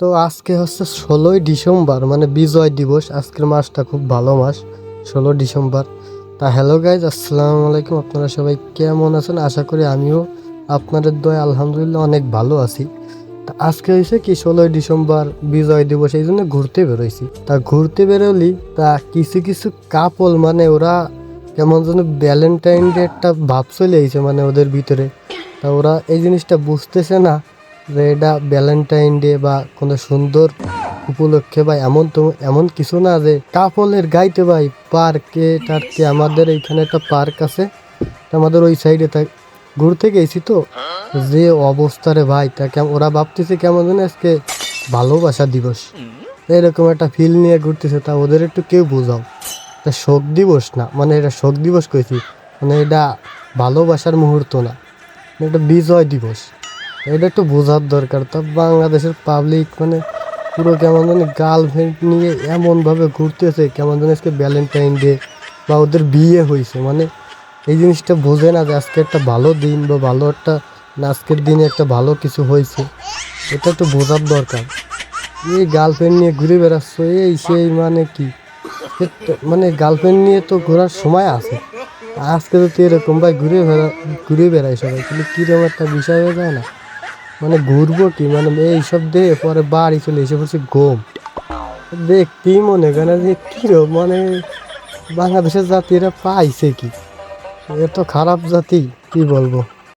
তো আজকে হচ্ছে 16ই ডিসেম্বর, মানে বিজয় দিবস। আজকের মাসটা খুব ভালো মাস, 16 ডিসেম্বর। তা হ্যালো গাইজ, আসসালামু আলাইকুম। আপনারা সবাই কেমন আছেন? আশা করি আমিও আপনাদের দয়া আলহামদুলিল্লাহ অনেক ভালো আছি। তা আজকে হয়েছে কি, 16ই ডিসেম্বর বিজয় দিবস, এই জন্য ঘুরতে বেরোইছি। তা ঘুরতে বেরোলি তা কিছু কিছু কাপল, মানে ওরা কেমন যেন ভ্যালেন্টাইন ডে একটা ভাব চলে আইছে মানে ওদের ভিতরে। তা ওরা এই জিনিসটা বুঝতেছে না যে এটা ভ্যালেন্টাইন ডে বা কোনো সুন্দর উপলক্ষে, বা এমন কিছু না যে কাপলের গাইতে ভাই পার্কে টার্কে। আমাদের এইখানে একটা পার্ক আছে, আমাদের ওই সাইডে ঘুরতে গেছি। তো যে অবস্থা রে ভাই, তা ওরা ভাবতেছে কেমন যেন আজকে ভালোবাসা দিবস, এরকম একটা ফিল নিয়ে ঘুরতেছে। তা ওদের একটু কেউ বোঝাও, এটা শোক দিবস না, মানে এটা শোক দিবস কইছি, মানে এটা ভালোবাসার মুহূর্ত না, এটা বিজয় দিবস। এটা একটু বোঝার দরকার। তা বাংলাদেশের পাবলিক মানে পুরো কেমন জানি গার্লফ্রেন্ড নিয়ে এমনভাবে ঘুরতেছে কেমন জানি আজকে ভ্যালেন্টাইন ডে বা ওদের বিয়ে হয়েছে। মানে এই জিনিসটা বোঝে না যে আজকে একটা ভালো দিন বা ভালো একটা, না আজকের দিনে একটা ভালো কিছু হয়েছে, এটা একটু বোঝার দরকার। এই গার্লফ্রেন্ড নিয়ে ঘুরে বেড়াচ্ছ এই সেই, মানে কি, মানে গার্লফ্রেন্ড নিয়ে তো ঘোরার সময় আছে। আজকে যদি এরকম ভাই ঘুরে বেড়াই সবাই, তাহলে কিরকম একটা বিষয় হয়ে যায় না? মানে ঘুরবো কি, মানে এইসব দিয়ে পরে বাড়ি চলে এসে পড়ছি ঘুম। দেখতেই মনে করে না যে কিরকম, মানে বাংলাদেশের জাতি এরা পাইছে কি, এত খারাপ জাতি, কি বলবো।